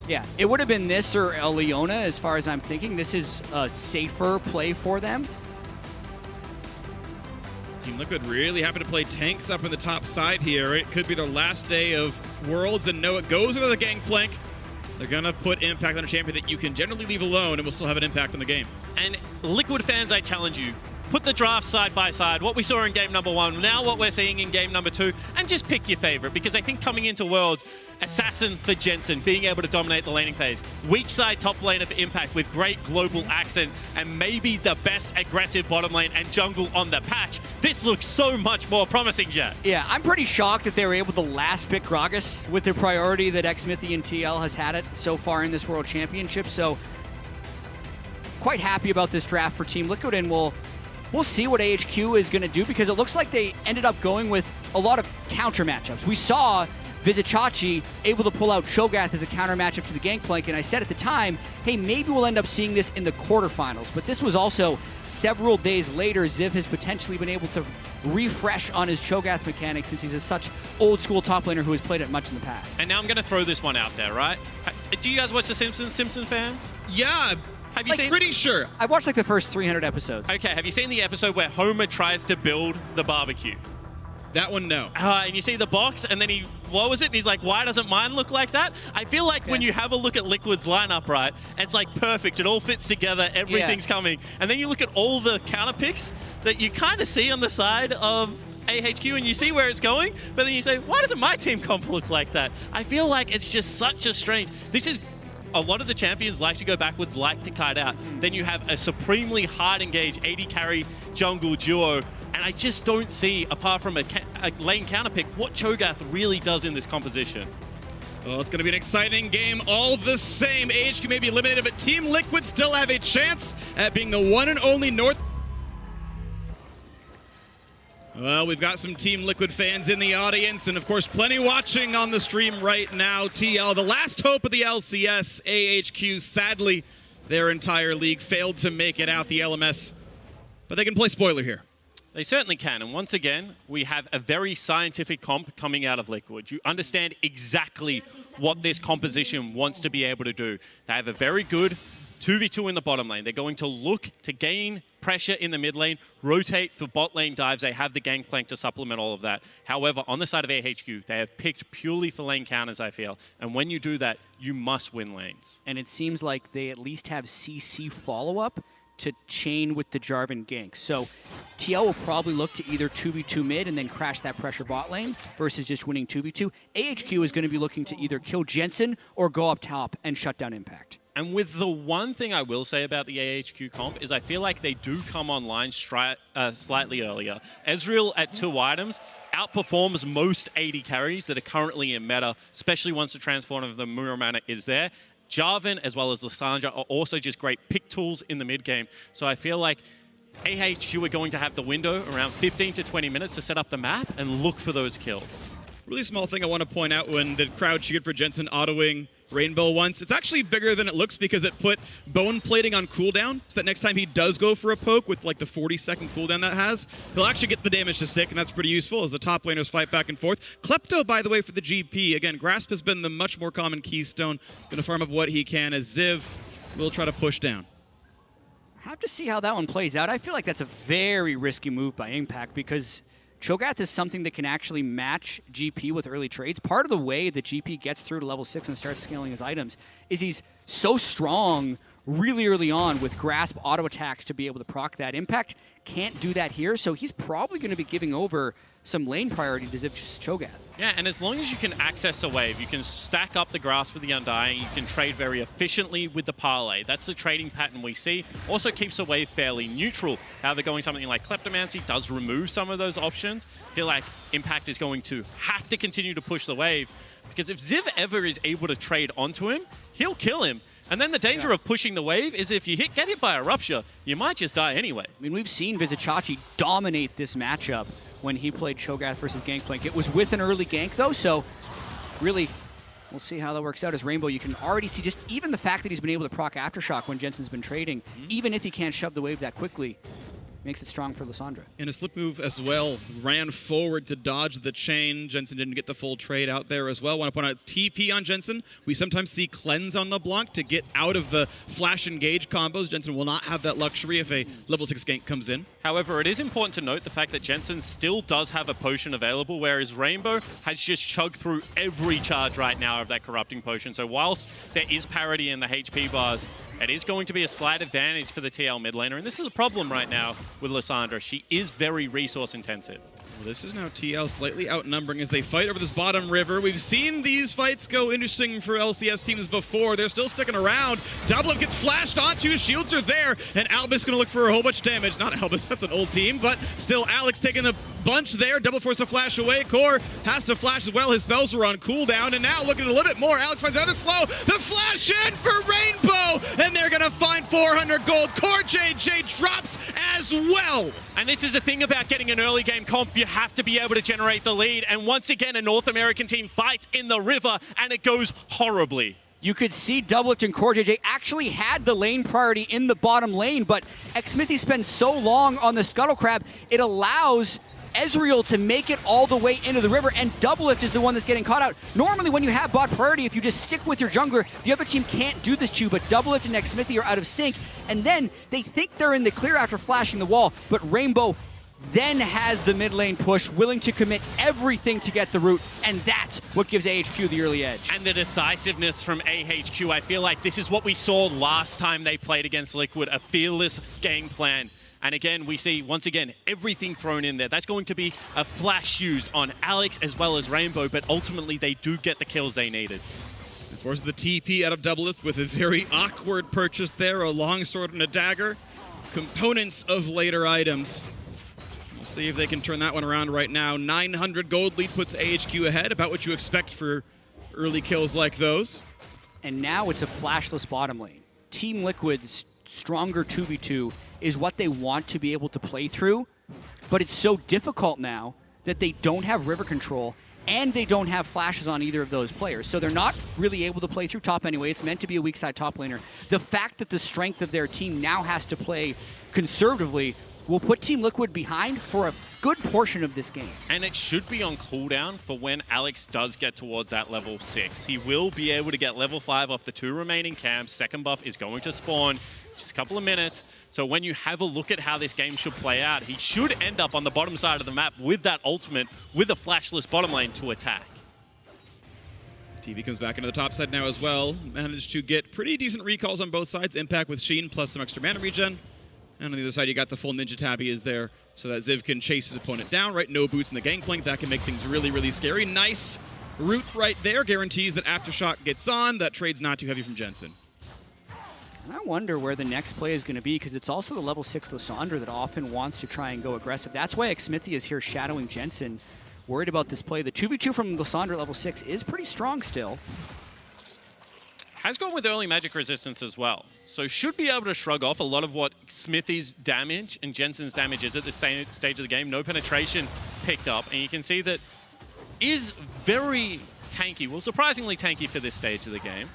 Yeah, it would have been this or a Leona as far as I'm thinking. This is a safer play for them. Team Liquid really happy to play tanks up in the top side here. It could be their last day of Worlds, and no, it goes with the Gangplank. They're going to put impact on a champion that you can generally leave alone and will still have an impact on the game. And Liquid fans, I challenge you. Put the draft side by side, what we saw in game number 1, now what we're seeing in game number 2, and just pick your favorite, because I think coming into Worlds, Assassin for Jensen, being able to dominate the laning phase. Weak side top laner for Impact with great global accent, and maybe the best aggressive bottom lane and jungle on the patch. This looks so much more promising, Jatt. Yeah, I'm pretty shocked that they were able to last pick Gragas with the priority that Xmithie and TL has had it so far in this World Championship, so quite happy about this draft for Team Liquid, and we'll see what AHQ is going to do, because it looks like they ended up going with a lot of counter matchups. We saw Vizichachi able to pull out ChoGath as a counter matchup to the Gangplank, and I said at the time, hey, maybe we'll end up seeing this in the quarterfinals. But this was also several days later. Ziv has potentially been able to refresh on his ChoGath mechanics, since he's a such old-school top laner who has played it much in the past. And now I'm going to throw this one out there, right? Do you guys watch The Simpsons, Simpson fans? Yeah, have you seen? Pretty sure. I've watched like the first 300 episodes. Okay, have you seen the episode where Homer tries to build the barbecue? That one, no. And you see the box, and then he lowers it, and he's like, why doesn't mine look like that? I feel like when you have a look at Liquid's lineup, right, it's like perfect. It all fits together. Everything's coming. And then you look at all the counter picks that you kind of see on the side of AHQ, and you see where it's going, but then you say, why doesn't my team comp look like that? I feel like it's just such a strange... This is... A lot of the champions like to go backwards, like to kite out. Then you have a supremely hard engaged AD carry jungle duo, and I just don't see, apart from a lane counter pick, what ChoGath really does in this composition. Well, it's going to be an exciting game all the same. AHQ may be eliminated, but Team Liquid still have a chance at being the one and only North. Well, we've got some Team Liquid fans in the audience, and of course, plenty watching on the stream right now. TL, the last hope of the LCS. AHQ, sadly, their entire league failed to make it out the LMS, but they can play spoiler here. They certainly can, and once again, we have a very scientific comp coming out of Liquid. You understand exactly what this composition wants to be able to do. They have a very good 2v2 in the bottom lane. They're going to look to gain pressure in the mid lane, rotate for bot lane dives. They have the Gangplank to supplement all of that. However, on the side of AHQ, they have picked purely for lane counters, I feel. And when you do that, you must win lanes. And it seems like they at least have CC follow-up to chain with the Jarvan gank. So TL will probably look to either 2v2 mid and then crash that pressure bot lane versus just winning 2v2. AHQ is going to be looking to either kill Jensen or go up top and shut down Impact. And with the one thing I will say about the AHQ comp is I feel like they do come online slightly earlier. Ezreal at 2 items outperforms most AD carries that are currently in meta, especially once the transform of the Muramana is there. Jarvan as well as Lissandra are also just great pick tools in the mid game. So I feel like AHQ are going to have the window around 15 to 20 minutes to set up the map and look for those kills. Really small thing I want to point out when the crowd cheered for Jensen autoing Rainbow once. It's actually bigger than it looks because it put bone plating on cooldown, so that next time he does go for a poke with like the 40-second cooldown that has, he'll actually get the damage to stick, and that's pretty useful as the top laners fight back and forth. Klepto, by the way, for the GP. Again, Grasp has been the much more common keystone. Going to farm up what he can as Ziv will try to push down. Have to see how that one plays out. I feel like that's a very risky move by Impact because ChoGath is something that can actually match GP with early trades. Part of the way that GP gets through to level 6 and starts scaling his items is he's so strong really early on with Grasp auto attacks to be able to proc that. Impact can't do that here, so he's probably going to be giving over some lane priority to Ziv ChoGath. Yeah, and as long as you can access a wave, you can stack up the Grasp with the Undying, you can trade very efficiently with the Parlay. That's the trading pattern we see. Also keeps the wave fairly neutral. However, going something like Kleptomancy does remove some of those options. I feel like Impact is going to have to continue to push the wave, because if Ziv ever is able to trade onto him, he'll kill him. And then the danger of pushing the wave is if you get hit by a Rupture, you might just die anyway. I mean, we've seen Vizichachi dominate this matchup when he played ChoGath versus Gangplank. It was with an early gank, though, so really, we'll see how that works out as Rainbow. You can already see just even the fact that he's been able to proc Aftershock when Jensen's been trading, even if he can't shove the wave that quickly, makes it strong for Lissandra. And a slip move as well. Ran forward to dodge the chain. Jensen didn't get the full trade out there as well. Want to point out TP on Jensen. We sometimes see cleanse on LeBlanc to get out of the flash engage combos. Jensen will not have that luxury if a level 6 gank comes in. However, it is important to note the fact that Jensen still does have a potion available, whereas Rainbow has just chugged through every charge right now of that corrupting potion. So whilst there is parity in the HP bars, it is going to be a slight advantage for the TL mid laner, and this is a problem right now with Lissandra. She is very resource intensive. Well, this is now TL slightly outnumbering as they fight over this bottom river. We've seen these fights go interesting for LCS teams before. They're still sticking around. DoubleLift gets flashed onto, shields are there, and Albus gonna look for a whole bunch of damage. Not Albus, that's an old team, but still Alex taking the bunch there. Double force to flash away. Core has to flash as well. His spells are on cooldown, and now looking at a little bit more. Alex finds another slow. The flash in for Rainbow, and they're gonna find 400 gold. CoreJJ drops as well. And this is the thing about getting an early game comp. You have to be able to generate the lead. And once again, a North American team fights in the river, and it goes horribly. You could see DoubleLift and CoreJJ actually had the lane priority in the bottom lane, but Xmithie spends so long on the Scuttle Crab, it allows Ezreal to make it all the way into the river, and DoubleLift is the one that's getting caught out. Normally, when you have bot priority, if you just stick with your jungler, the other team can't do this to you, but DoubleLift and Xmithie are out of sync, and then they think they're in the clear after flashing the wall, but Rainbow then has the mid lane push, willing to commit everything to get the root, and that's what gives AHQ the early edge. And the decisiveness from AHQ, I feel like this is what we saw last time they played against Liquid, a fearless game plan. And again, we see, once again, everything thrown in there. That's going to be a flash used on Alex as well as Rainbow, but ultimately they do get the kills they needed. Of course, the TP out of DoubleLift with a very awkward purchase there, a longsword and a dagger. Components of later items. We'll see if they can turn that one around right now. 900 gold lead puts AHQ ahead, about what you expect for early kills like those. And now it's a flashless bottom lane. Team Liquid's stronger 2v2 is what they want to be able to play through, but it's so difficult now that they don't have river control and they don't have flashes on either of those players. So they're not really able to play through top anyway. It's meant to be a weak side top laner. The fact that the strength of their team now has to play conservatively will put Team Liquid behind for a good portion of this game. And it should be on cooldown for when Alex does get towards that level 6. He will be able to get level 5 off the 2 remaining camps. Second buff is going to spawn just a couple of minutes. So when you have a look at how this game should play out, he should end up on the bottom side of the map with that ultimate, with a flashless bottom lane to attack. TV comes back into the top side now as well. Managed to get pretty decent recalls on both sides. Impact with Sheen plus some extra mana regen. And on the other side, you got the full Ninja Tabby is there so that Ziv can chase his opponent down, right? No boots in the Gangplank. That can make things really, really scary. Nice root right there. Guarantees that Aftershock gets on. That trade's not too heavy from Jensen. I wonder where the next play is going to be, because it's also the level 6 Lissandra that often wants to try and go aggressive. That's why Xmithie is here shadowing Jensen, worried about this play. The 2v2 from Lissandra at level 6 is pretty strong still. Has gone with early magic resistance as well. So should be able to shrug off a lot of what Xmithie's damage and Jensen's damage is at this stage of the game. No penetration picked up, and you can see that is very tanky. Well, surprisingly tanky for this stage of the game.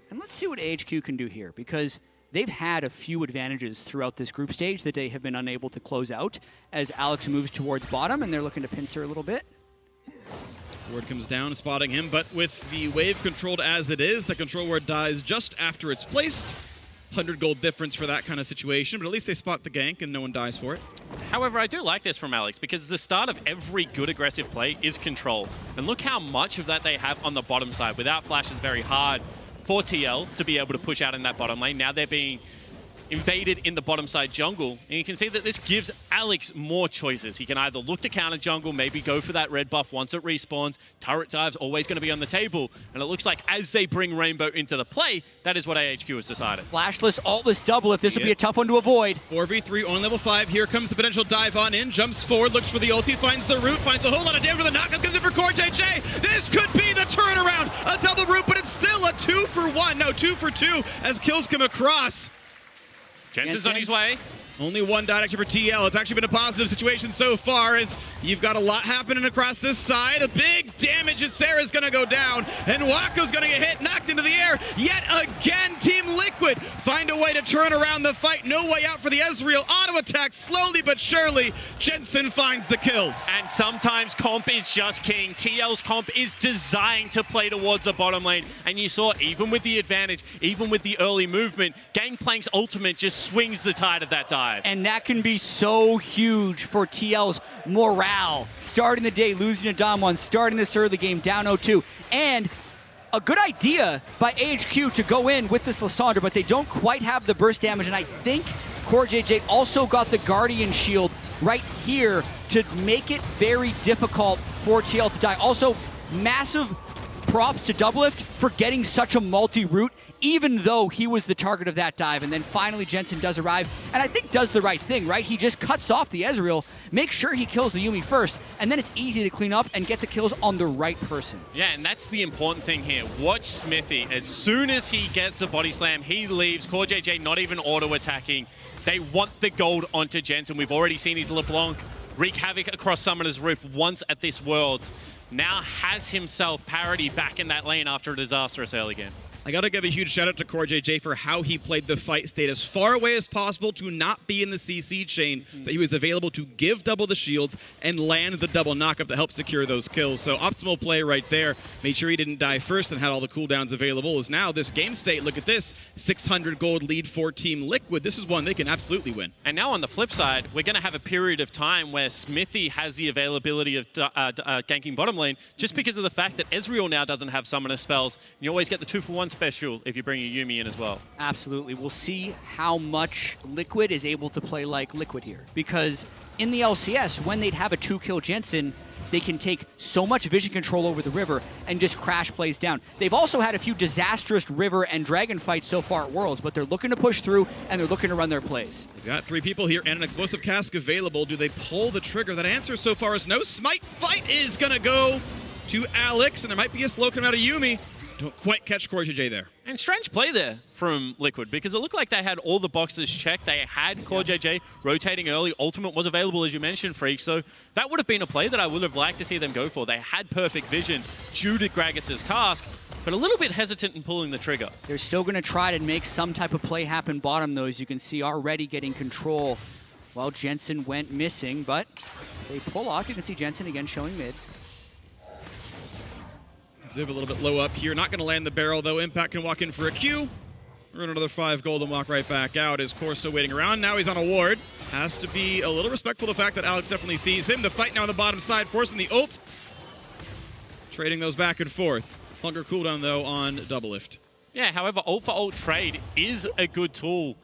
And let's see what AHQ can do here, because they've had a few advantages throughout this group stage that they have been unable to close out as Alex moves towards bottom, and they're looking to pincer a little bit. Ward comes down, spotting him, but with the wave controlled as it is, the control ward dies just after it's placed. 100 gold difference for that kind of situation, but at least they spot the gank and no one dies for it. However, I do like this from Alex, because the start of every good aggressive play is control. And look how much of that they have on the bottom side. Without flash, it's very hard for TL to be able to push out in that bottom lane. Now they're being invaded in the bottom side jungle, and you can see that this gives Alex more choices. He can either look to counter jungle, maybe go for that red buff once it respawns. Turret dive's always going to be on the table, and it looks like as they bring Rainbow into the play, that is what AHQ has decided. Flashless, altless DoubleLift. This will be a tough one to avoid. 4v3 on level 5. Here comes the potential dive on in. Jumps forward, looks for the ulti, finds the root, finds a whole lot of damage with the knockup, comes in for CoreJJ. This could be the turnaround. A double root, but it's still a 2-for-1. No, 2-for-2 as kills come across. Jensen's on his way. Only one died actually for TL. It's actually been a positive situation so far as you've got a lot happening across this side. A big damage as Ysera's going to go down, and Wako's going to get hit, knocked into the air. Yet again, Team Liquid find a way to turn around the fight. No way out for the Ezreal. Auto attack slowly but surely. Jensen finds the kills. And sometimes comp is just king. TL's comp is designed to play towards the bottom lane. And you saw, even with the advantage, even with the early movement, Gangplank's ultimate just swings the tide of that dive. And that can be so huge for TL's morale. Starting the day, losing to Dom 1, starting this early game, down 0-2. And a good idea by AHQ to go in with this Lissandra, but they don't quite have the burst damage. And I think CoreJJ also got the Guardian Shield right here to make it very difficult for TL to die. Also, massive props to DoubleLift for getting such a multi-route, even though he was the target of that dive. And then finally Jensen does arrive, and I think does the right thing, right? He just cuts off the Ezreal, makes sure he kills the Yuumi first, and then it's easy to clean up and get the kills on the right person. Yeah, and that's the important thing here. Watch Xmithie. As soon as he gets a body slam, he leaves. CoreJJ not even auto-attacking. They want the gold onto Jensen. We've already seen his LeBlanc wreak havoc across Summoner's Roof once at this Worlds. Now has himself parity back in that lane after a disastrous early game. I gotta give a huge shout out to CoreJJ for how he played the fight, stayed as far away as possible to not be in the CC chain, so he was available to give double the shields and land the double knockup to help secure those kills. So optimal play right there. Made sure he didn't die first and had all the cooldowns available. Is now this game state, look at this, 600 gold lead for Team Liquid. This is one they can absolutely win. And now on the flip side, we're gonna have a period of time where Xmithie has the availability of ganking bottom lane just because of the fact that Ezreal now doesn't have summoner spells. You always get the 2-for-1 special if you bring a Yuumi in as well. Absolutely. We'll see how much Liquid is able to play like Liquid here. Because in the LCS, when they'd have a 2-kill Jensen, they can take so much vision control over the river and just crash plays down. They've also had a few disastrous river and dragon fights so far at Worlds, but they're looking to push through and they're looking to run their plays. We've got 3 people here and an explosive cask available. Do they pull the trigger? That answer so far is no. Smite fight is gonna go to Alex, and there might be a slow coming out of Yuumi. Don't quite catch CoreJJ there. And strange play there from Liquid, because it looked like they had all the boxes checked. They had CoreJJ rotating early. Ultimate was available, as you mentioned, Phreak. So that would have been a play that I would have liked to see them go for. They had perfect vision due to Gragas' cask, but a little bit hesitant in pulling the trigger. They're still going to try to make some type of play happen bottom, though, as you can see already getting control. Well, Jensen went missing, but they pull off. You can see Jensen again showing mid. Ziv a little bit low up here. Not going to land the barrel, though. Impact can walk in for a Q. Earn another 5 gold and walk right back out. Is Core still waiting around? Now he's on a ward. Has to be a little respectful of the fact that Alex definitely sees him. The fight now on the bottom side, forcing the ult. Trading those back and forth. Hunger cooldown, though, on DoubleLift. Yeah, however, ult for ult trade is a good tool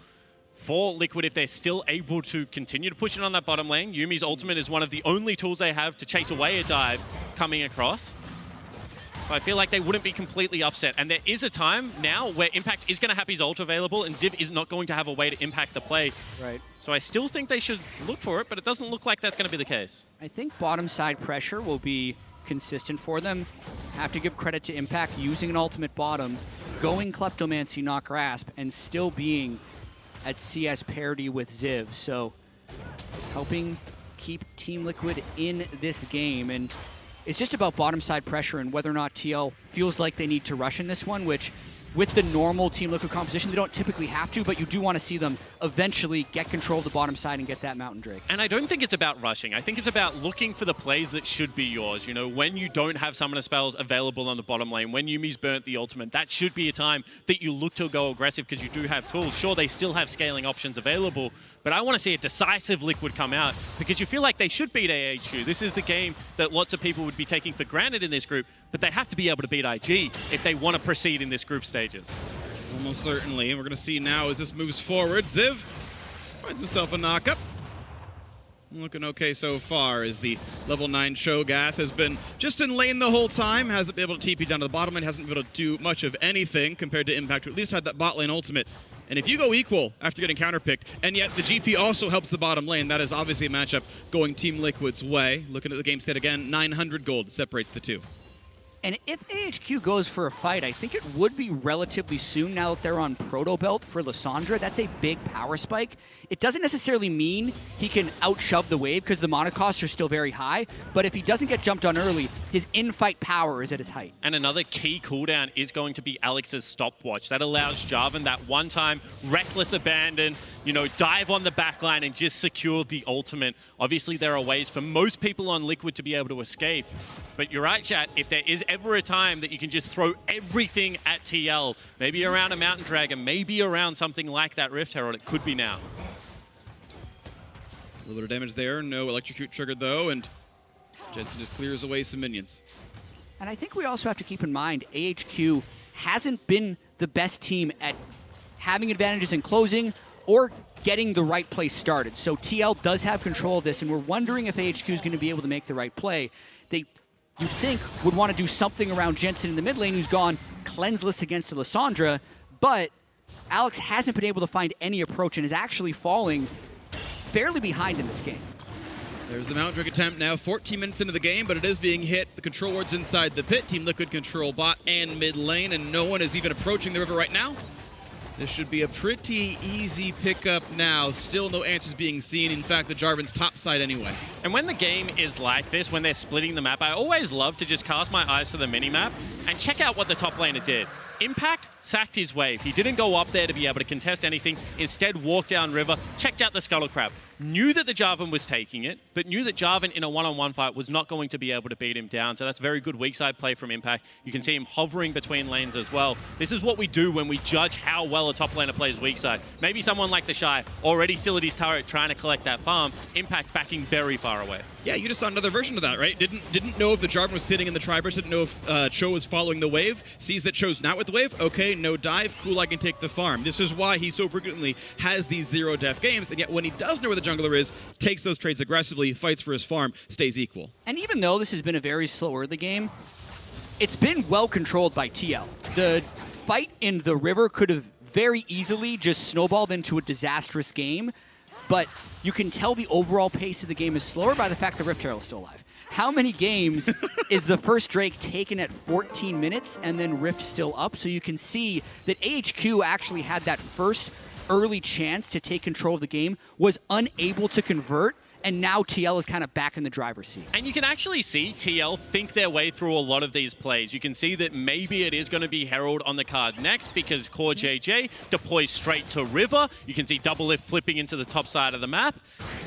for Liquid if they're still able to continue to push it on that bottom lane. Yuumi's ultimate is one of the only tools they have to chase away a dive coming across. So I feel like they wouldn't be completely upset. And there is a time now where Impact is going to have his ult available and Ziv is not going to have a way to impact the play. Right. So I still think they should look for it, but it doesn't look like that's going to be the case. I think bottom side pressure will be consistent for them. Have to give credit to Impact using an ultimate bottom, going Kleptomancy, not Grasp, and still being at CS parity with Ziv. So helping keep Team Liquid in this game. And it's just about bottom side pressure and whether or not TL feels like they need to rush in this one, which with the normal Team Liquid composition, they don't typically have to, but you do want to see them eventually get control of the bottom side and get that Mountain Drake. And I don't think it's about rushing. I think it's about looking for the plays that should be yours. You know, when you don't have summoner spells available on the bottom lane, when Yuumi's burnt the ultimate, that should be a time that you look to go aggressive because you do have tools. Sure, they still have scaling options available, but I want to see a decisive Liquid come out because you feel like they should beat AHQ. This is a game that lots of people would be taking for granted in this group, but they have to be able to beat IG if they want to proceed in this group stages. Almost certainly. And we're going to see now as this moves forward. Ziv finds himself a knockup. Looking okay so far as the level 9 ChoGath has been just in lane the whole time. Hasn't been able to TP down to the bottom lane. Hasn't been able to do much of anything compared to Impact, who at least had that bot lane ultimate. And if you go equal after getting counterpicked, and yet the GP also helps the bottom lane, that is obviously a matchup going Team Liquid's way. Looking at the game state again, 900 gold separates the two. And if AHQ goes for a fight, I think it would be relatively soon now that they're on Proto Belt for Lissandra. That's a big power spike. it doesn't necessarily mean he can outshove the wave because the mana costs are still very high, but if he doesn't get jumped on early, his in-fight power is at its height. And another key cooldown is going to be Alex's stopwatch. That allows Jarvan that one-time reckless abandon, dive on the backline and just secure the ultimate. Obviously, there are ways for most people on Liquid to be able to escape. But you're right, Jatt, if there is ever a time that you can just throw everything at TL, maybe around a Mountain Dragon, maybe around something like that Rift Herald, it could be now. A little bit of damage there, no electrocute triggered though, and Jensen just clears away some minions. And I think we also have to keep in mind, AHQ hasn't been the best team at having advantages in closing or getting the right play started. So TL does have control of this, and we're wondering if AHQ is going to be able to make the right play. You'd think would want to do something around Jensen in the mid lane, who's gone cleanseless against Lissandra, but Alex hasn't been able to find any approach and is actually falling fairly behind in this game. There's the Mount Drake attempt now, 14 minutes into the game, but it is being hit. The control ward's inside the pit. Team Liquid control bot and mid lane, and no one is even approaching the river right now. This should be a pretty easy pickup now. Still no answers being seen. In fact, the Jarvan's top side anyway. And when the game is like this, when they're splitting the map, I always love to just cast my eyes to the minimap and check out what the top laner did. Impact sacked his wave. He didn't go up there to be able to contest anything. Instead, walked down river, checked out the Scuttle Crab. Knew that the Jarvan was taking it, but knew that Jarvan in a one-on-one fight was not going to be able to beat him down. So that's very good weak side play from Impact. You can see him hovering between lanes as well. This is what we do when we judge how well a top laner plays weak side. Maybe someone like the Shy, already still at his turret trying to collect that farm. Impact backing very far away. Yeah, you just saw another version of that, right? Didn't know if the Jarvan was sitting in the Triburst, didn't know if Cho was following the wave, sees that Cho's not with the wave, okay, no dive, cool, I can take the farm. This is why he so frequently has these zero-death games, and yet when he does know where the jungler is, takes those trades aggressively, fights for his farm, stays equal. And even though this has been a very slow early game, it's been well controlled by TL. The fight in the river could have very easily just snowballed into a disastrous game, but you can tell the overall pace of the game is slower by the fact the Rift Herald is still alive. How many games is the first Drake taken at 14 minutes and then Rift still up? So you can see that AHQ actually had that first early chance to take control of the game, was unable to convert, and now TL is kind of back in the driver's seat. And you can actually see TL think their way through a lot of these plays. You can see that maybe it is going to be Herald on the card next because CoreJJ deploys straight to River. You can see DoubleLift flipping into the top side of the map.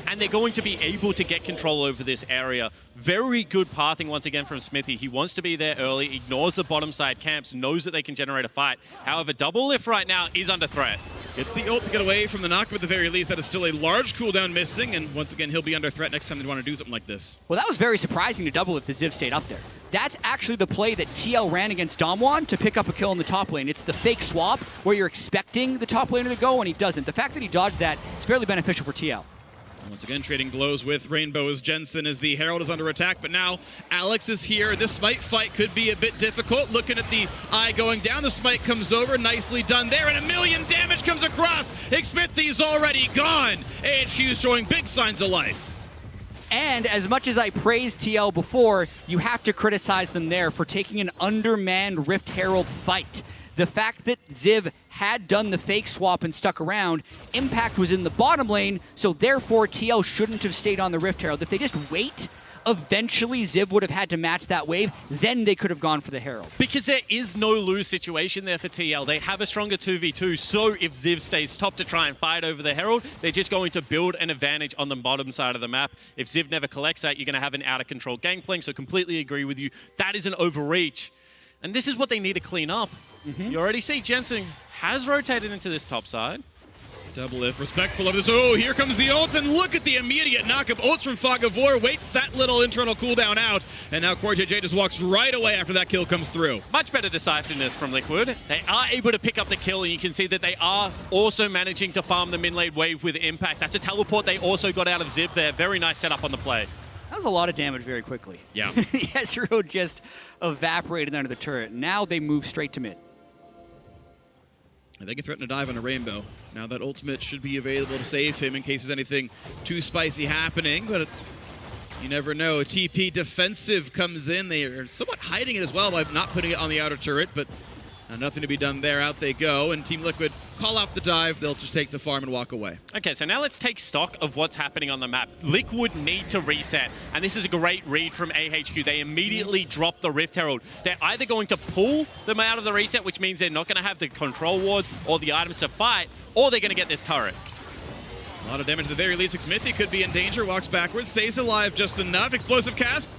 And they're going to be able to get control over this area. Very good pathing once again from Xmithie. He wants to be there early, ignores the bottom side camps, knows that they can generate a fight. However, DoubleLift right now is under threat. It's the ult to get away from the knock, but at the very least, that is still a large cooldown missing, and once again, he'll be under threat next time they want to do something like this. Well, that was very surprising to DoubleLift the Ziv stayed up there. That's actually the play that TL ran against Domwan to pick up a kill in the top lane. It's the fake swap where you're expecting the top laner to go, and he doesn't. The fact that he dodged that is fairly beneficial for TL. Once again, trading blows with Rainbow as Jensen as the Herald is under attack, but now Alex is here. This Smite fight could be a bit difficult. Looking at the eye going down, the Smite comes over, nicely done there, and 1,000,000 damage comes across. Xmithie's already gone. AHQ is showing big signs of life. And as much as I praised TL before, you have to criticize them there for taking an undermanned Rift Herald fight. The fact that Ziv had done the fake swap and stuck around, Impact was in the bottom lane, so therefore TL shouldn't have stayed on the Rift Herald. If they just wait, eventually Ziv would have had to match that wave, then they could have gone for the Herald. Because there is no lose situation there for TL. They have a stronger 2v2, so if Ziv stays top to try and fight over the Herald, they're just going to build an advantage on the bottom side of the map. If Ziv never collects that, you're going to have an out-of-control Gangplank, so completely agree with you. That is an overreach. And this is what they need to clean up. You already see Jensen has rotated into this top side. DoubleLift respectful of this. Oh, here comes the ult, and look at the immediate knock of ults from Fog of War. Waits that little internal cooldown out, and now CoreJJ just walks right away after that kill comes through. Much better decisiveness from Liquid. They are able to pick up the kill, and you can see that they are also managing to farm the mid-lane wave with Impact. That's a teleport they also got out of Ziv there. Very nice setup on the play. That was a lot of damage very quickly. Yeah. Ezreal just evaporated under the turret. Now they move straight to mid. They can threaten to dive on a Rainbow. Now that ultimate should be available to save him in case there's anything too spicy happening, but you never know. A TP defensive comes in. They are somewhat hiding it as well by not putting it on the outer turret, but Nothing to be done there. Out they go, and Team Liquid call out the dive. They'll just take the farm and walk away. Okay, so now let's take stock of what's happening on the map. Liquid need to reset, and this is a great read from AHQ. They immediately drop the Rift Herald. They're either going to pull them out of the reset, which means they're not going to have the control wards or the items to fight, or they're going to get this turret. A lot of damage at the very least. Xmithie could be in danger. Walks backwards, stays alive just enough. Explosive cast.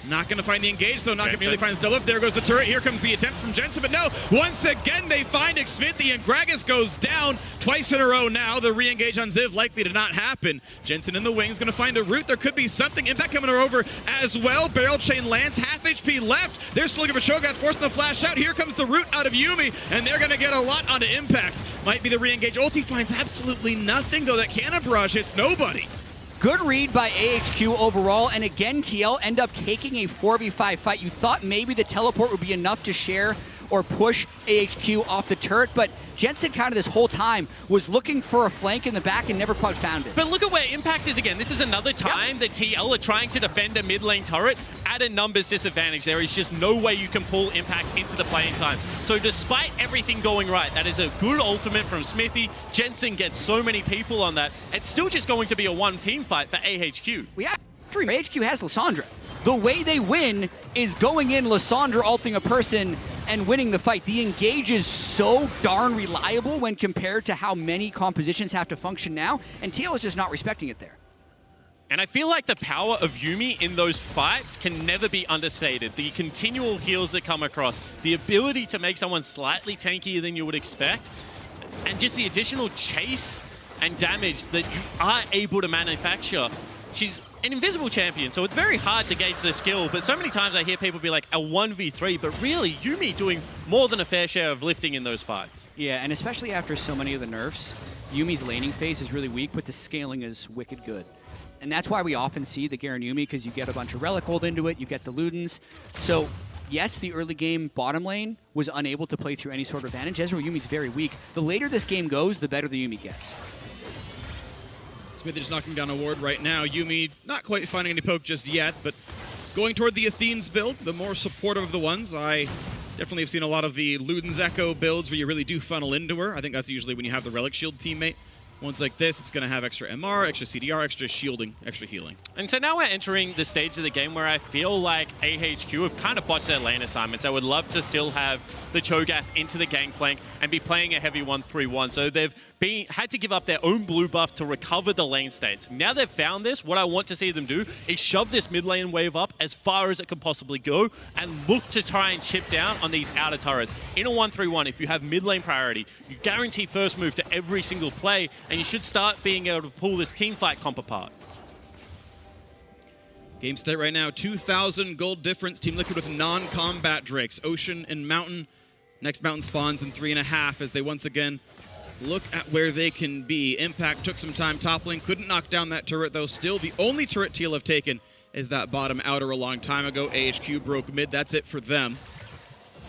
Not going to find the engage, though. Not going to immediately finds DoubleLift. There goes the turret. Here comes the attempt from Jensen, but no. Once again, they find Xmithie, and Gragas goes down twice in a row now. The re-engage on Ziv likely to not happen. Jensen in the wings going to find a root. There could be something. Impact coming over as well. Barrel chain lands. Half HP left. They're still looking for ChoGath, forcing the flash out. Here comes the root out of Yuumi, and they're going to get a lot onto Impact. Might be the re-engage. Ulti finds absolutely nothing, though. That cannon barrage hits nobody. Good read by AHQ overall, and again, TL end up taking a 4v5 fight. You thought maybe the teleport would be enough to share or push AHQ off the turret, but Jensen kind of this whole time was looking for a flank in the back and never quite found it. But look at where Impact is again. This is another time that TL are trying to defend a mid lane turret at a numbers disadvantage. There is just no way you can pull Impact into the playing time. So despite everything going right, that is a good ultimate from Xmithie. Jensen gets so many people on that. It's still just going to be a one-team fight for AHQ. AHQ has Lissandra. The way they win is going in, Lissandra ulting a person and winning the fight. The engage is so darn reliable when compared to how many compositions have to function now, and TL is just not respecting it there. And I feel like the power of Yuumi in those fights can never be understated. The continual heals that come across, the ability to make someone slightly tankier than you would expect, and just the additional chase and damage that you are able to manufacture. She's an invisible champion, so it's very hard to gauge the skill, but so many times I hear people be like, a 1v3, but really, Yuumi doing more than a fair share of lifting in those fights. Yeah, and especially after so many of the nerfs, Yuumi's laning phase is really weak, but the scaling is wicked good. And that's why we often see the Garen Yuumi, because you get a bunch of Relic hold into it, you get the Ludens. So, yes, the early game bottom lane was unable to play through any sort of advantage. Ezreal Yuumi's very weak. The later this game goes, the better the Yuumi gets. Xmithie just knocking down a ward right now. Yuumi not quite finding any poke just yet, but going toward the Athene's build, the more supportive of the ones. I definitely have seen a lot of the Luden's Echo builds where you really do funnel into her. I think that's usually when you have the Relic Shield teammate. Ones like this, it's going to have extra MR, extra CDR, extra shielding, extra healing. And so now we're entering the stage of the game where I feel like AHQ have kind of botched their lane assignments. I would love to still have the ChoGath into the Gangplank and be playing a heavy 1-3-1. So they've had to give up their own blue buff to recover the lane states. Now they've found this, what I want to see them do is shove this mid lane wave up as far as it can possibly go and look to try and chip down on these outer turrets. In a 1-3-1, if you have mid lane priority, you guarantee first move to every single play, and you should start being able to pull this team fight comp apart. Game state right now, 2,000 gold difference. Team Liquid with non-combat Drakes. Ocean and Mountain. Next Mountain spawns in 3.5 as they once again look at where they can be. Impact took some time toppling. Couldn't knock down that turret, though. Still, the only turret TL have taken is that bottom outer a long time ago. AHQ broke mid. That's it for them.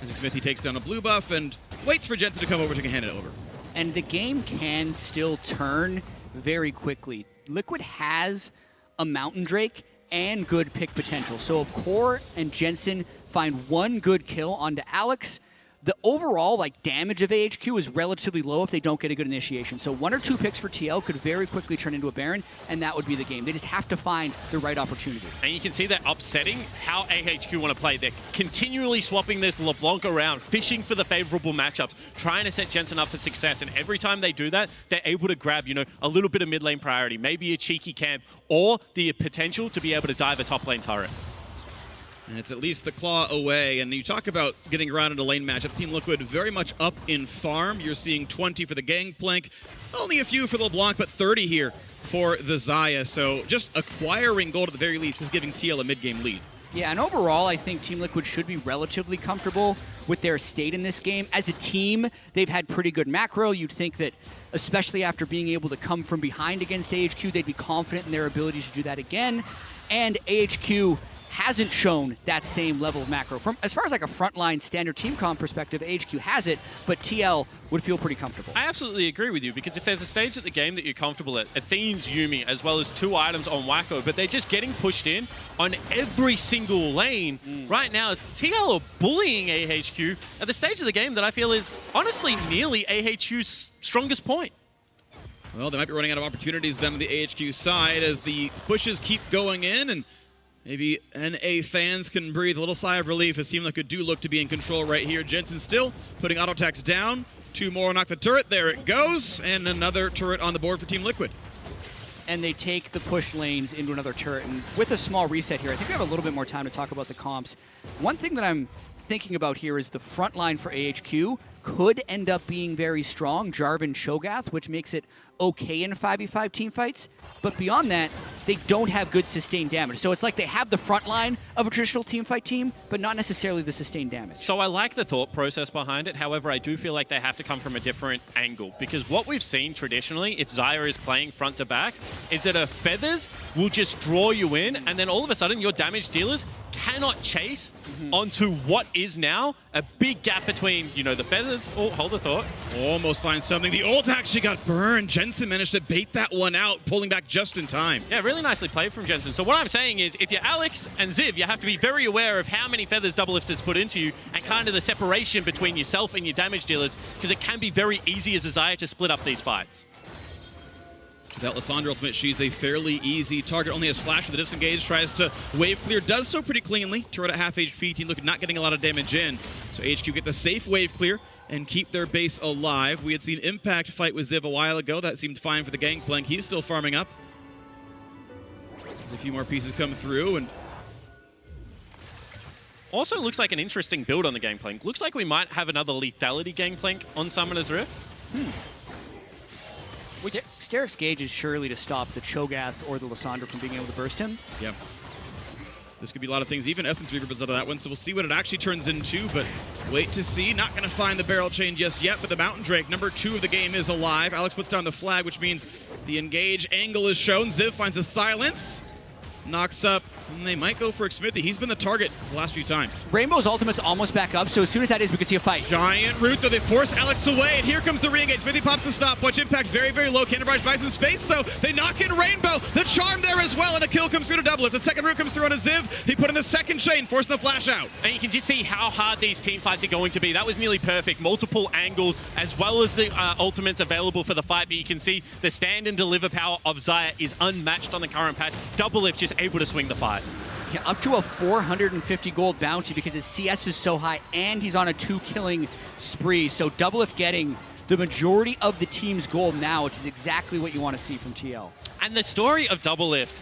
As Xmithie takes down a blue buff and waits for Jensen to come over to hand it over. And the game can still turn very quickly. Liquid has a Mountain Drake and good pick potential. So if Core and Jensen find one good kill onto Alex, the overall damage of AHQ is relatively low if they don't get a good initiation. So 1 or 2 picks for TL could very quickly turn into a Baron, and that would be the game. They just have to find the right opportunity. And you can see that upsetting how AHQ want to play. They're continually swapping this LeBlanc around, fishing for the favorable matchups, trying to set Jensen up for success. And every time they do that, they're able to grab, a little bit of mid lane priority, maybe a cheeky camp, or the potential to be able to dive a top lane turret. And it's at least the claw away. And you talk about getting around into lane matchups. Team Liquid very much up in farm. You're seeing 20 for the Gangplank. Only a few for the LeBlanc, but 30 here for the Xayah. So just acquiring gold at the very least is giving TL a mid-game lead. Yeah, and overall, I think Team Liquid should be relatively comfortable with their state in this game. As a team, they've had pretty good macro. You'd think that, especially after being able to come from behind against AHQ, they'd be confident in their ability to do that again. And AHQ hasn't shown that same level of macro. From as far as like a frontline standard team comp perspective, AHQ has it, but TL would feel pretty comfortable. I absolutely agree with you, because if there's a stage at the game that you're comfortable at, Athene's Yuumi, as well as 2 items on Wako, but they're just getting pushed in on every single lane. Right now, TL are bullying AHQ at the stage of the game that I feel is honestly nearly AHQ's strongest point. Well, they might be running out of opportunities then on the AHQ side as the pushes keep going in, and maybe NA fans can breathe a little sigh of relief as Team Liquid do look to be in control right here. Jensen still putting auto attacks down. 2 more knock the turret. There it goes. And another turret on the board for Team Liquid. And they take the push lanes into another turret. And with a small reset here, I think we have a little bit more time to talk about the comps. One thing that I'm thinking about here is the front line for AHQ could end up being very strong. Jarvan ChoGath, which makes it okay in 5v5 team fights. But beyond that, they don't have good sustained damage. So it's like they have the front line of a traditional team fight team, but not necessarily the sustained damage. So I like the thought process behind it. However, I do feel like they have to come from a different angle, because what we've seen traditionally, if Xayah is playing front to back, is that her feathers will just draw you in, and then all of a sudden your damage dealers cannot chase onto what is now a big gap between, you know, the feathers. Oh, hold the thought. Almost finds something. The ult actually got burned. Jensen managed to bait that one out, pulling back just in time. Yeah, really nicely played from Jensen. So what I'm saying is, if you're Alex and Ziv, you have to be very aware of how many feathers DoubleLift has put into you and kind of the separation between yourself and your damage dealers, because it can be very easy as a Xayah to split up these fights. That Lissandra ultimate, she's a fairly easy target. Only has flash for the disengage, tries to wave clear, does so pretty cleanly. Turret at half HP, Team Liquid not getting a lot of damage in. So HQ get the safe wave clear and keep their base alive. We had seen Impact fight with Ziv a while ago. That seemed fine for the Gangplank. He's still farming up. There's a few more pieces come through, and also looks like an interesting build on the Gangplank. Looks like we might have another lethality Gangplank on Summoner's Rift. Steric's Gauge is surely to stop the ChoGath or the Lissandra from being able to burst him. Yeah. This could be a lot of things. Even Essence Reaver builds out of that one, so we'll see what it actually turns into, but wait to see. Not going to find the barrel chain just yet, but the Mountain Drake, number 2 of the game, is alive. Alex puts down the flag, which means the engage angle is shown. Ziv finds a silence, knocks up, and they might go for Xmithie. He's been the target the last few times. Rainbow's ultimate's almost back up, so as soon as that is, we can see a fight. Giant root, though. They force Alex away, and here comes the re-engage. Xmithie pops the stopwatch. Impact very, very low. Cannon Barrage buys some space, though. They knock in Rainbow. The charm there as well, and a kill comes through to DoubleLift. The second root comes through on a Ziv. He put in the second chain, forcing the flash out. And you can just see how hard these team fights are going to be. That was nearly perfect. Multiple angles, as well as the ultimates available for the fight, but you can see the stand and deliver power of Xayah is unmatched on the current patch. DoubleLift just able to swing the fight. Yeah, up to a 450 gold bounty because his CS is so high, and he's on a 2-killing spree. So DoubleLift getting the majority of the team's gold now, which is exactly what you want to see from TL. And the story of DoubleLift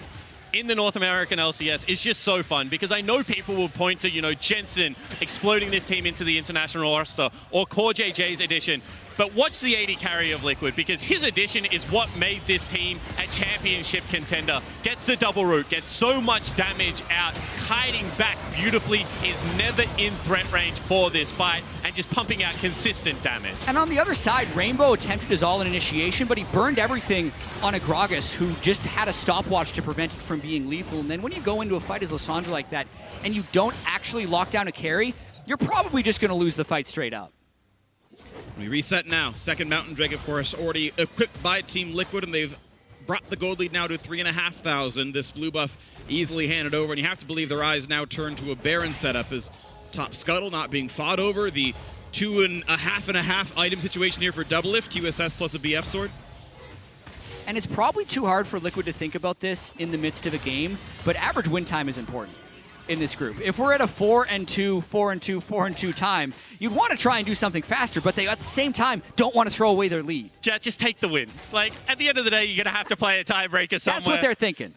in the North American LCS is just so fun, because I know people will point to, you know, Jensen exploding this team into the international roster, or CoreJJ's addition. But watch the AD carry of Liquid, because his addition is what made this team a championship contender. Gets the double root, gets so much damage out, kiting back beautifully, is never in threat range for this fight, and just pumping out consistent damage. And on the other side, Rainbow attempted his all in initiation, but he burned everything on a Gragas, who just had a stopwatch to prevent it from being lethal. And then when you go into a fight as Lissandra like that, and you don't actually lock down a carry, you're probably just going to lose the fight straight up. We reset now. Second Mountain Drake, of course, already equipped by Team Liquid, and they've brought the gold lead now to 3,500. This blue buff easily handed over, and you have to believe their eyes now turn to a Baron setup as top scuttle not being fought over. The 2.5 item situation here for DoubleLift, QSS plus a BF sword. And it's probably too hard for Liquid to think about this in the midst of a game, but average win time is important in this group. If we're at a 4-2, 4-2, 4-2 time, you'd want to try and do something faster, but they at the same time don't want to throw away their lead. Jatt, just take the win. Like, at the end of the day, you're going to have to play a tiebreaker somewhere. That's what they're thinking.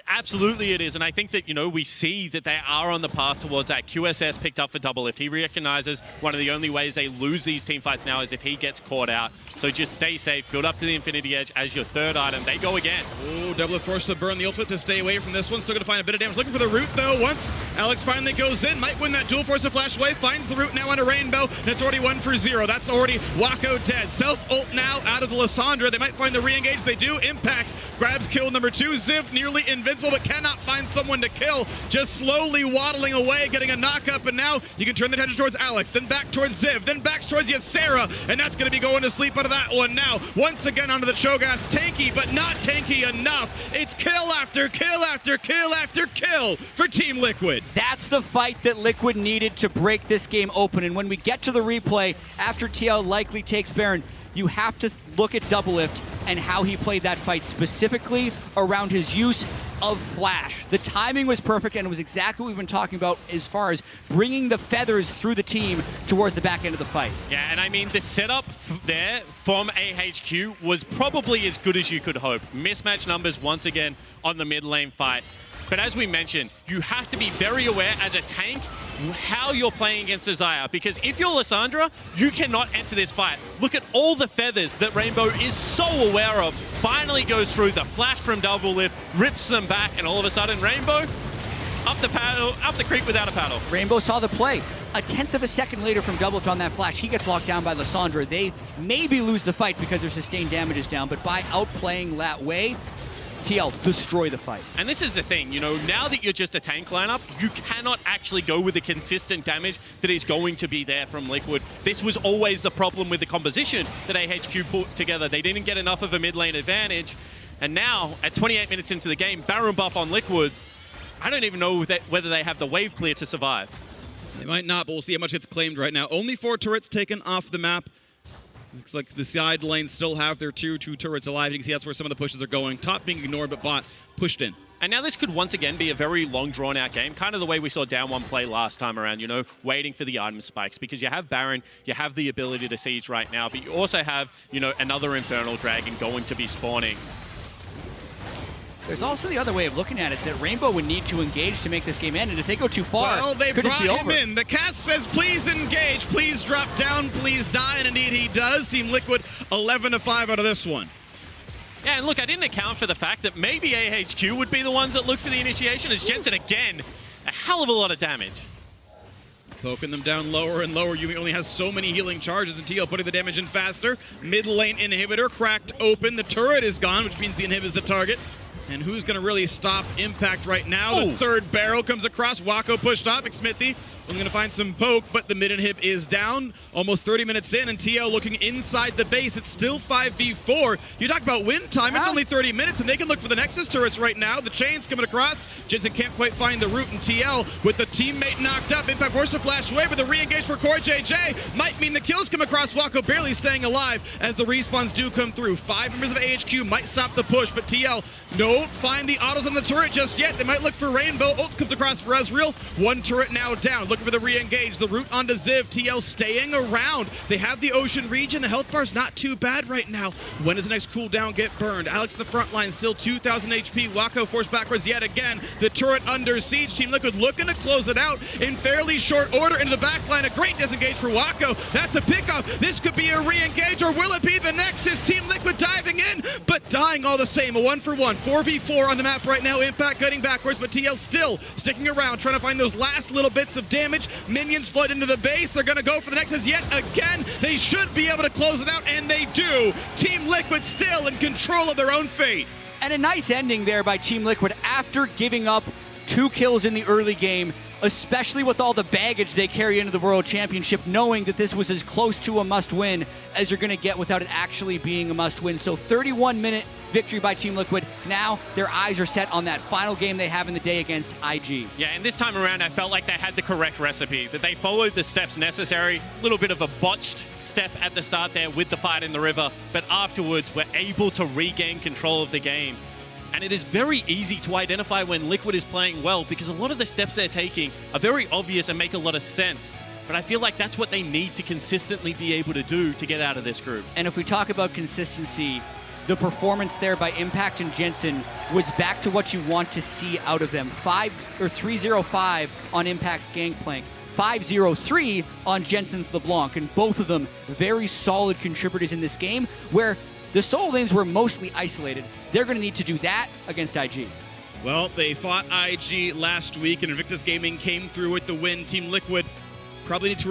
Absolutely it is, and I think that, you know, we see that they are on the path towards that. QSS picked up for DoubleLift. He recognizes one of the only ways they lose these team fights now is if he gets caught out. So just stay safe, build up to the Infinity Edge as your third item. They go again. Oh, DoubleLift forced to burn the ultimate to stay away from this one. Still going to find a bit of damage. Looking for the root, though. Once Alex finally goes in, might win that duel, force a flash away, finds the root now on a Rainbow, and it's already 1-for-0. That's already Wako dead. Self-ult now out of the Lissandra. They might find the re-engage. They do. Impact grabs kill number 2. Ziv nearly invincible, but cannot find someone to kill. Just slowly waddling away, getting a knock-up, and now you can turn the attention towards Alex, then back towards Ziv, then back towards Ysera, and that's going to be going to sleep out of that one now. Once again onto the ChoGath. Tanky, but not tanky enough. It's kill after kill after kill after kill for Team Liquid. That's the fight that Liquid needed to break this game open. And when we get to the replay, after TL likely takes Baron, you have to look at DoubleLift and how he played that fight, specifically around his use of Flash. The timing was perfect, and it was exactly what we've been talking about as far as bringing the feathers through the team towards the back end of the fight. Yeah, and I mean, the setup there from AHQ was probably as good as you could hope. Mismatch numbers once again on the mid lane fight. But as we mentioned, you have to be very aware as a tank how you're playing against Xayah, because if you're Lissandra, you cannot enter this fight. Look at all the feathers that Rainbow is so aware of. Finally goes through the flash from DoubleLift, rips them back, and all of a sudden Rainbow up the paddle, up the creek without a paddle. Rainbow saw the play. A tenth of a second later from DoubleLift on that flash, he gets locked down by Lissandra. They maybe lose the fight because their sustained damage is down, but by outplaying that way, TL destroy the fight. And this is the thing, you know, now that you're just a tank lineup, you cannot actually go with the consistent damage that is going to be there from Liquid. This was always the problem with the composition that AHQ put together. They didn't get enough of a mid lane advantage. And now, at 28 minutes into the game, Baron buff on Liquid, I don't even know whether they have the wave clear to survive. They might not, but we'll see how much gets claimed right now. Only 4 turrets taken off the map. Looks like the side lanes still have their two turrets alive. You can see that's where some of the pushes are going. Top being ignored, but bot pushed in. And now this could once again be a very long, drawn-out game, kind of the way we saw down one play last time around, you know, waiting for the item spikes, because you have Baron, you have the ability to siege right now, but you also have, you know, another Infernal Dragon going to be spawning. There's also the other way of looking at it, that Rainbow would need to engage to make this game end, and if they go too far, well, they could brought just be him over. in. The cast says, please engage, please drop down, please die, and indeed he does. Team Liquid 11-5 out of this one. Yeah, and look, I didn't account for the fact that maybe AHQ would be the ones that look for the initiation, as Jensen, again, a hell of a lot of damage. Poking them down lower and lower. Yuumi only has so many healing charges, and TL putting the damage in faster. Mid lane inhibitor cracked open. The turret is gone, which means the inhib is the target. And who's going to really stop Impact right now? The third barrel comes across. Wako pushed off. Xmithie only going to find some poke, but the mid inhib is down. Almost 30 minutes in, and TL looking inside the base. It's still 5v4. You talk about win time. It's only 30 minutes, and they can look for the Nexus turrets right now. The chain's coming across. Jensen can't quite find the root, and TL with the teammate knocked up. Impact forced to flash away, but the re-engage for CoreJJ might mean the kills come across. Wako barely staying alive as the respawns do come through. 5 members of AHQ might stop the push, but TL don't find the autos on the turret just yet. They might look for Rainbow. Ult comes across for Ezreal. 1 turret now down. Looking for the re-engage. The root onto Ziv. TL staying around. They have the ocean region. The health bar's not too bad right now. When does the next cooldown get burned? Alex in the front line, still 2,000 HP. Wako forced backwards yet again. The turret under siege. Team Liquid looking to close it out in fairly short order into the back line. A great disengage for Wako. That's a pickup. This could be a re-engage, or will it be the Nexus? Team Liquid diving in, but dying all the same. A 1-for-1. 4v4 on the map right now. Impact getting backwards, but TL still sticking around, trying to find those last little bits of damage. Minions flood into the base. They're going to go for the Nexus yet again. They should be able to close it out, and they do. Team Liquid still in control of their own fate. And a nice ending there by Team Liquid after giving up 2 kills in the early game, especially with all the baggage they carry into the World Championship, knowing that this was as close to a must-win as you're going to get without it actually being a must-win. So 31-minute victory by Team Liquid. Now their eyes are set on that final game they have in the day against IG. Yeah, and this time around, I felt like they had the correct recipe, that they followed the steps necessary. A little bit of a botched step at the start there with the fight in the river, but afterwards were able to regain control of the game. And it is very easy to identify when Liquid is playing well, because a lot of the steps they're taking are very obvious and make a lot of sense. But I feel like that's what they need to consistently be able to do to get out of this group. And if we talk about consistency, the performance there by Impact and Jensen was back to what you want to see out of them. 305 on Impact's Gangplank, 503 on Jensen's LeBlanc, and both of them very solid contributors in this game, where the solo lanes were mostly isolated. They're going to need to do that against IG. Well, they fought IG last week, and Invictus Gaming came through with the win. Team Liquid probably need to